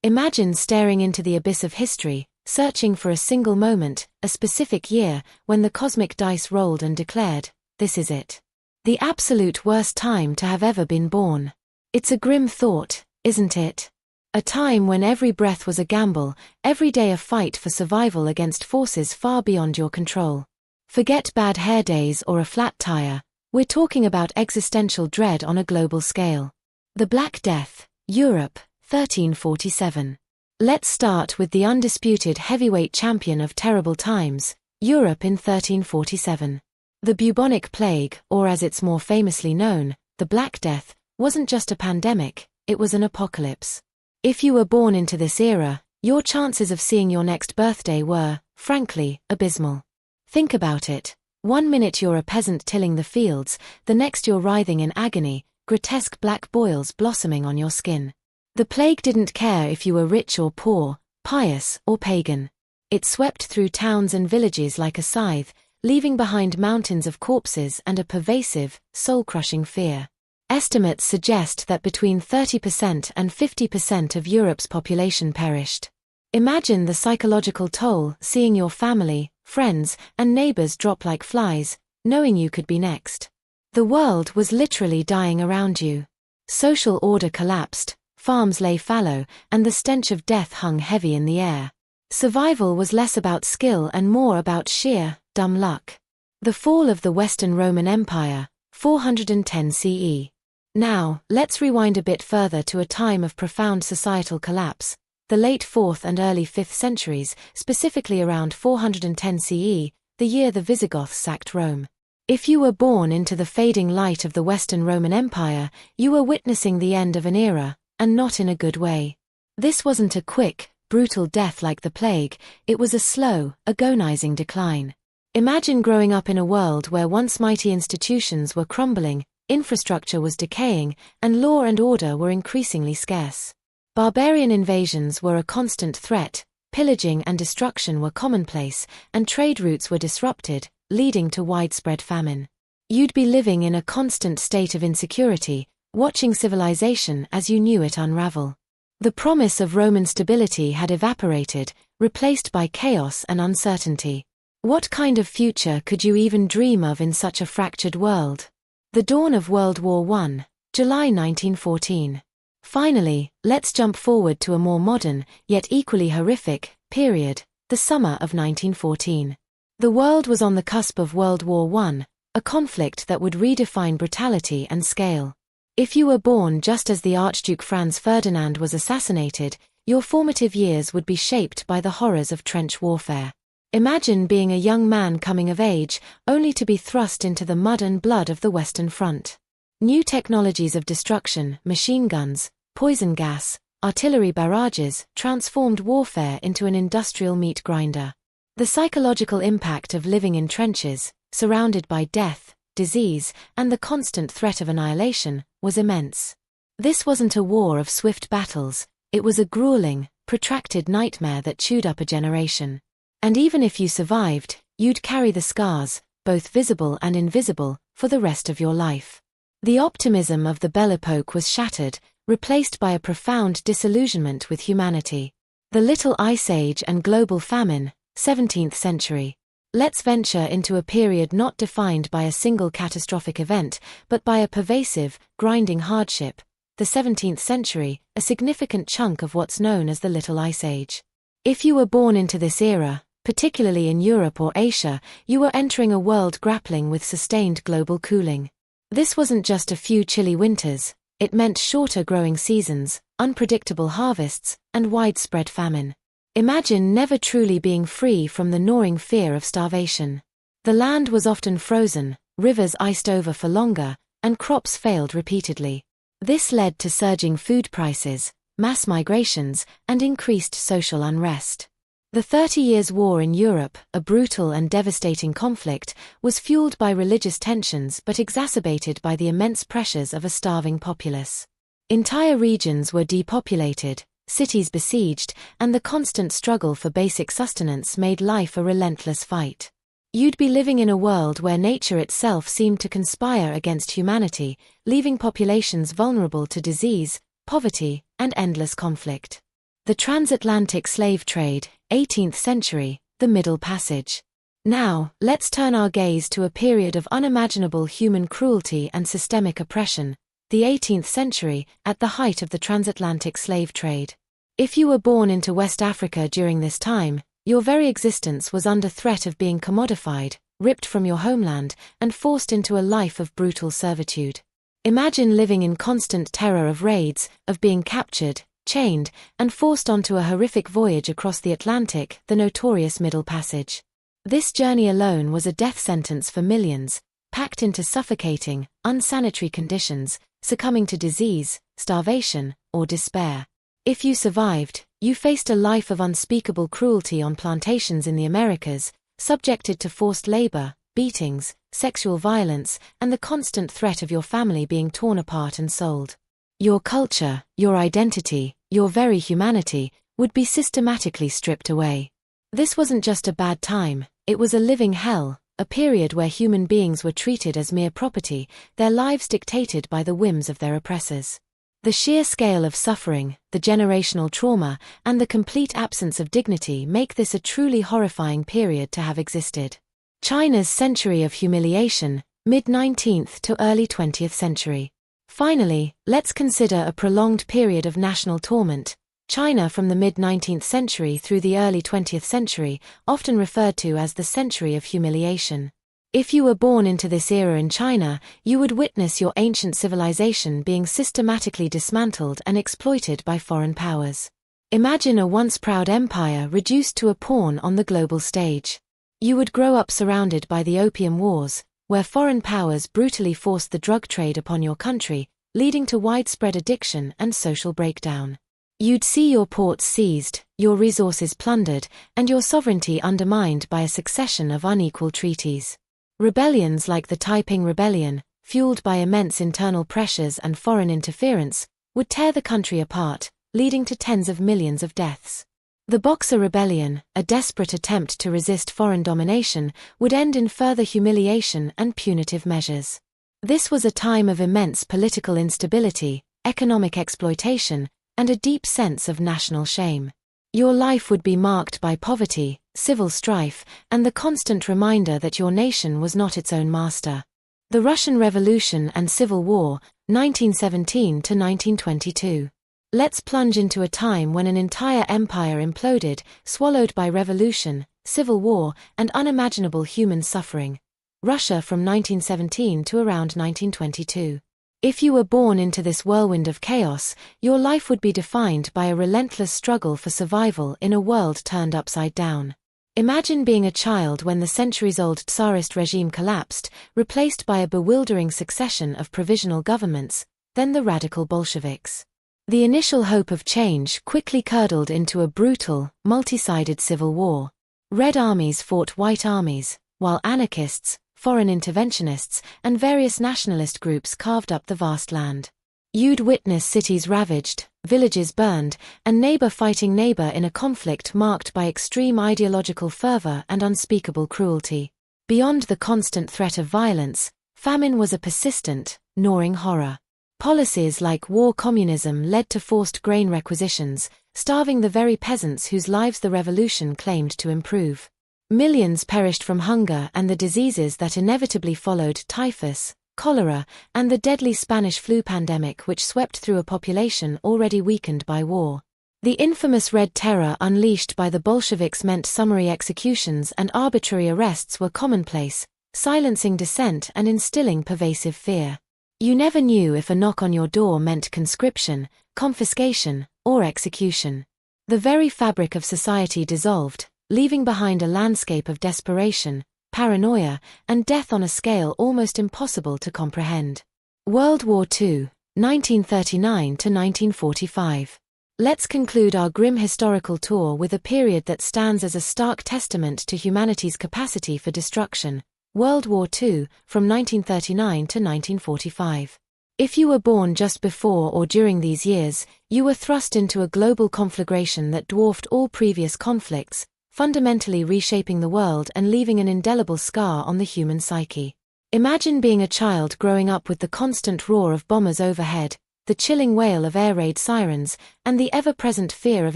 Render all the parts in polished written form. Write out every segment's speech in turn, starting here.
Imagine staring into the abyss of history, searching for a single moment, a specific year, when the cosmic dice rolled and declared, "This is it." The absolute worst time to have ever been born. It's a grim thought, isn't it? A time when every breath was a gamble, every day a fight for survival against forces far beyond your control. Forget bad hair days or a flat tire. We're talking about existential dread on a global scale. The Black Death, Europe, 1347. Let's start with the undisputed heavyweight champion of terrible times, Europe in 1347. The bubonic plague, or as it's more famously known, the Black Death, wasn't just a pandemic, it was an apocalypse. If you were born into this era, your chances of seeing your next birthday were, frankly, abysmal. Think about it. 1 minute you're a peasant tilling the fields, the next you're writhing in agony, grotesque black boils blossoming on your skin. The plague didn't care if you were rich or poor, pious or pagan. It swept through towns and villages like a scythe, leaving behind mountains of corpses and a pervasive, soul-crushing fear. Estimates suggest that between 30% and 50% of Europe's population perished. Imagine the psychological toll seeing your family, friends, and neighbors drop like flies, knowing you could be next. The world was literally dying around you. Social order collapsed, farms lay fallow, and the stench of death hung heavy in the air. Survival was less about skill and more about sheer, dumb luck. The fall of the Western Roman Empire, 410 CE. Now, let's rewind a bit further to a time of profound societal collapse, the late 4th and early 5th centuries, specifically around 410 CE, the year the Visigoths sacked Rome. If you were born into the fading light of the Western Roman Empire, you were witnessing the end of an era, and not in a good way. This wasn't a quick, brutal death like the plague, it was a slow, agonizing decline. Imagine growing up in a world where once mighty institutions were crumbling, infrastructure was decaying, and law and order were increasingly scarce. Barbarian invasions were a constant threat, pillaging and destruction were commonplace, and trade routes were disrupted, leading to widespread famine. You'd be living in a constant state of insecurity, watching civilization as you knew it unravel. The promise of Roman stability had evaporated, replaced by chaos and uncertainty. What kind of future could you even dream of in such a fractured world? The dawn of World War I, July 1914. Finally, let's jump forward to a more modern, yet equally horrific, period, the summer of 1914. The world was on the cusp of World War I, a conflict that would redefine brutality and scale. If you were born just as the Archduke Franz Ferdinand was assassinated, your formative years would be shaped by the horrors of trench warfare. Imagine being a young man coming of age, only to be thrust into the mud and blood of the Western Front. New technologies of destruction, machine guns, poison gas, artillery barrages, transformed warfare into an industrial meat grinder. The psychological impact of living in trenches, surrounded by death, disease, and the constant threat of annihilation, was immense. This wasn't a war of swift battles, it was a grueling, protracted nightmare that chewed up a generation. And even if you survived, you'd carry the scars, both visible and invisible, for the rest of your life. The optimism of the Belle Epoque was shattered, replaced by a profound disillusionment with humanity. The Little Ice Age and global famine, 17th century. Let's venture into a period not defined by a single catastrophic event, but by a pervasive, grinding hardship. The 17th century, a significant chunk of what's known as the Little Ice Age. If you were born into this era, particularly in Europe or Asia, you were entering a world grappling with sustained global cooling. This wasn't just a few chilly winters, it meant shorter growing seasons, unpredictable harvests, and widespread famine. Imagine never truly being free from the gnawing fear of starvation. The land was often frozen, rivers iced over for longer, and crops failed repeatedly. This led to surging food prices, mass migrations, and increased social unrest. The 30 Years' War in Europe, a brutal and devastating conflict, was fueled by religious tensions but exacerbated by the immense pressures of a starving populace. Entire regions were depopulated, cities besieged, and the constant struggle for basic sustenance made life a relentless fight. You'd be living in a world where nature itself seemed to conspire against humanity, leaving populations vulnerable to disease, poverty, and endless conflict. The transatlantic slave trade, 18th century, the Middle Passage. Now, let's turn our gaze to a period of unimaginable human cruelty and systemic oppression, the 18th century, at the height of the transatlantic slave trade. If you were born into West Africa during this time, your very existence was under threat of being commodified, ripped from your homeland, and forced into a life of brutal servitude. Imagine living in constant terror of raids, of being captured, chained, and forced onto a horrific voyage across the Atlantic, the notorious Middle Passage. This journey alone was a death sentence for millions, packed into suffocating, unsanitary conditions, succumbing to disease, starvation, or despair. If you survived, you faced a life of unspeakable cruelty on plantations in the Americas, subjected to forced labor, beatings, sexual violence, and the constant threat of your family being torn apart and sold. Your culture, your identity, your very humanity, would be systematically stripped away. This wasn't just a bad time, it was a living hell, a period where human beings were treated as mere property, their lives dictated by the whims of their oppressors. The sheer scale of suffering, the generational trauma, and the complete absence of dignity make this a truly horrifying period to have existed. China's century of humiliation, mid-19th to early 20th century. Finally, let's consider a prolonged period of national torment. China from the mid-19th century through the early 20th century, often referred to as the century of humiliation. If you were born into this era in China, you would witness your ancient civilization being systematically dismantled and exploited by foreign powers. Imagine a once proud empire reduced to a pawn on the global stage. You would grow up surrounded by the Opium Wars, where foreign powers brutally forced the drug trade upon your country, leading to widespread addiction and social breakdown. You'd see your ports seized, your resources plundered, and your sovereignty undermined by a succession of unequal treaties. Rebellions like the Taiping Rebellion, fueled by immense internal pressures and foreign interference, would tear the country apart, leading to tens of millions of deaths. The Boxer Rebellion, a desperate attempt to resist foreign domination, would end in further humiliation and punitive measures. This was a time of immense political instability, economic exploitation, and a deep sense of national shame. Your life would be marked by poverty, civil strife, and the constant reminder that your nation was not its own master. The Russian Revolution and Civil War, 1917 to 1922. Let's plunge into a time when an entire empire imploded, swallowed by revolution, civil war, and unimaginable human suffering. Russia from 1917 to around 1922. If you were born into this whirlwind of chaos, your life would be defined by a relentless struggle for survival in a world turned upside down. Imagine being a child when the centuries-old Tsarist regime collapsed, replaced by a bewildering succession of provisional governments, then the radical Bolsheviks. The initial hope of change quickly curdled into a brutal, multi-sided civil war. Red armies fought white armies, while anarchists, foreign interventionists, and various nationalist groups carved up the vast land. You'd witness cities ravaged, villages burned, and neighbor fighting neighbor in a conflict marked by extreme ideological fervor and unspeakable cruelty. Beyond the constant threat of violence, famine was a persistent, gnawing horror. Policies like war communism led to forced grain requisitions, starving the very peasants whose lives the revolution claimed to improve. Millions perished from hunger and the diseases that inevitably followed: typhus, cholera, and the deadly Spanish flu pandemic which swept through a population already weakened by war. The infamous Red Terror unleashed by the Bolsheviks meant summary executions and arbitrary arrests were commonplace, silencing dissent and instilling pervasive fear. You never knew if a knock on your door meant conscription, confiscation, or execution. The very fabric of society dissolved, leaving behind a landscape of desperation, paranoia, and death on a scale almost impossible to comprehend. World War II, 1939 to 1945. Let's conclude our grim historical tour with a period that stands as a stark testament to humanity's capacity for destruction: World War II, from 1939 to 1945. If you were born just before or during these years, you were thrust into a global conflagration that dwarfed all previous conflicts, fundamentally reshaping the world and leaving an indelible scar on the human psyche. Imagine being a child growing up with the constant roar of bombers overhead, the chilling wail of air raid sirens, and the ever-present fear of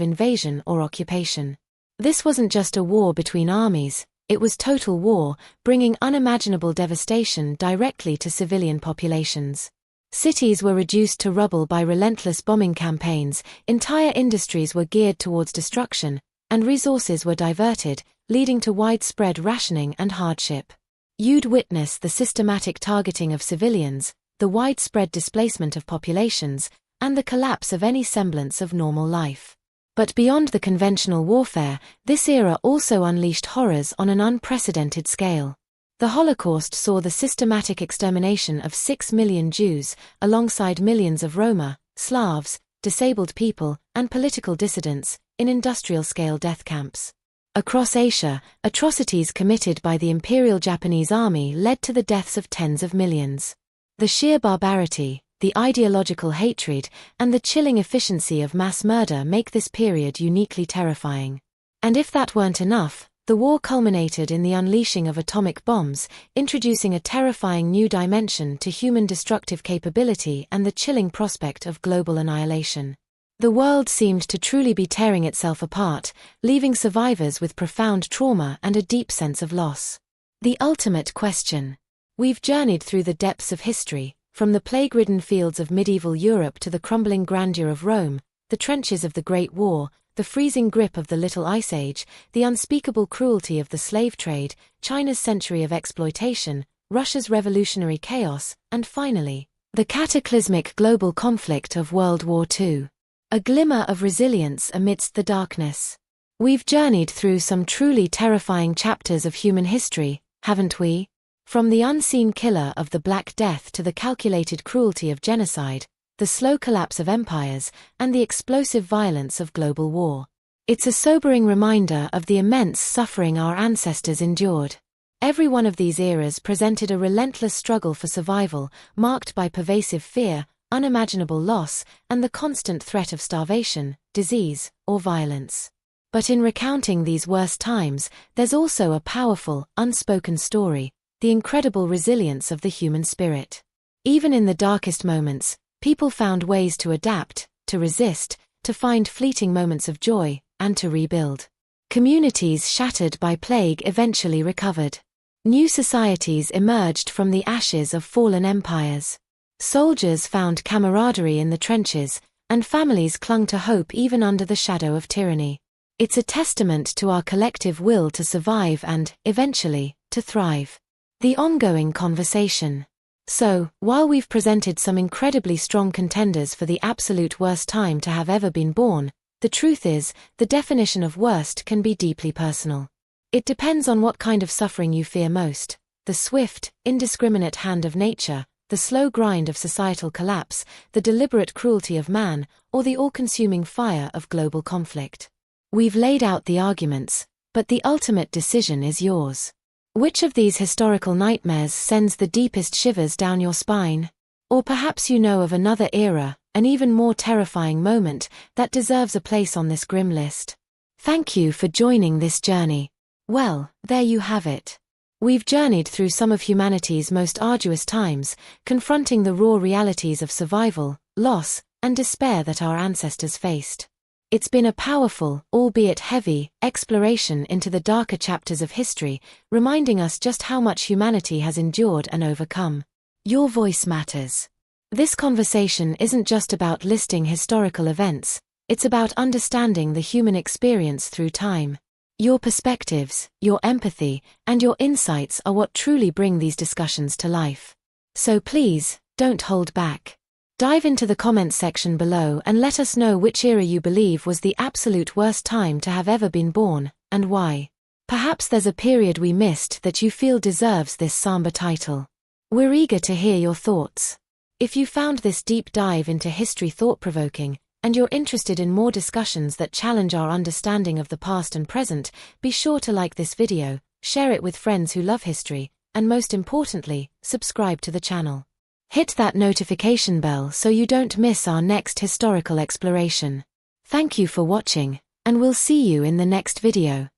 invasion or occupation. This wasn't just a war between armies, it was total war, bringing unimaginable devastation directly to civilian populations. Cities were reduced to rubble by relentless bombing campaigns, entire industries were geared towards destruction, and resources were diverted, leading to widespread rationing and hardship. You'd witness the systematic targeting of civilians, the widespread displacement of populations, and the collapse of any semblance of normal life. But beyond the conventional warfare, this era also unleashed horrors on an unprecedented scale. The Holocaust saw the systematic extermination of 6 million Jews, alongside millions of Roma, Slavs, disabled people, and political dissidents, in industrial-scale death camps. Across Asia, atrocities committed by the Imperial Japanese Army led to the deaths of tens of millions. The sheer barbarity, the ideological hatred, and the chilling efficiency of mass murder make this period uniquely terrifying. And if that weren't enough, the war culminated in the unleashing of atomic bombs, introducing a terrifying new dimension to human destructive capability and the chilling prospect of global annihilation. The world seemed to truly be tearing itself apart, leaving survivors with profound trauma and a deep sense of loss. The ultimate question. We've journeyed through the depths of history, from the plague-ridden fields of medieval Europe to the crumbling grandeur of Rome, the trenches of the Great War, the freezing grip of the Little Ice Age, the unspeakable cruelty of the slave trade, China's century of exploitation, Russia's revolutionary chaos, and finally, the cataclysmic global conflict of World War II. A glimmer of resilience amidst the darkness. We've journeyed through some truly terrifying chapters of human history, haven't we? From the unseen killer of the Black Death to the calculated cruelty of genocide, the slow collapse of empires, and the explosive violence of global war. It's a sobering reminder of the immense suffering our ancestors endured. Every one of these eras presented a relentless struggle for survival, marked by pervasive fear, unimaginable loss, and the constant threat of starvation, disease, or violence. But in recounting these worst times, there's also a powerful, unspoken story, the incredible resilience of the human spirit. Even in the darkest moments, people found ways to adapt, to resist, to find fleeting moments of joy, and to rebuild. Communities shattered by plague eventually recovered. New societies emerged from the ashes of fallen empires. Soldiers found camaraderie in the trenches, and families clung to hope even under the shadow of tyranny. It's a testament to our collective will to survive and, eventually, to thrive. The ongoing conversation. So, while we've presented some incredibly strong contenders for the absolute worst time to have ever been born, the truth is, the definition of worst can be deeply personal. It depends on what kind of suffering you fear most: the swift, indiscriminate hand of nature, the slow grind of societal collapse, the deliberate cruelty of man, or the all-consuming fire of global conflict. We've laid out the arguments, but the ultimate decision is yours. Which of these historical nightmares sends the deepest shivers down your spine? Or perhaps you know of another era, an even more terrifying moment, that deserves a place on this grim list. Thank you for joining this journey. Well, there you have it. We've journeyed through some of humanity's most arduous times, confronting the raw realities of survival, loss, and despair that our ancestors faced. It's been a powerful, albeit heavy, exploration into the darker chapters of history, reminding us just how much humanity has endured and overcome. Your voice matters. This conversation isn't just about listing historical events, it's about understanding the human experience through time. Your perspectives, your empathy, and your insights are what truly bring these discussions to life. So please, don't hold back. Dive into the comments section below and let us know which era you believe was the absolute worst time to have ever been born, and why. Perhaps there's a period we missed that you feel deserves this somber title. We're eager to hear your thoughts. If you found this deep dive into history thought-provoking, and you're interested in more discussions that challenge our understanding of the past and present, be sure to like this video, share it with friends who love history, and most importantly, subscribe to the channel. Hit that notification bell so you don't miss our next historical exploration. Thank you for watching, and we'll see you in the next video.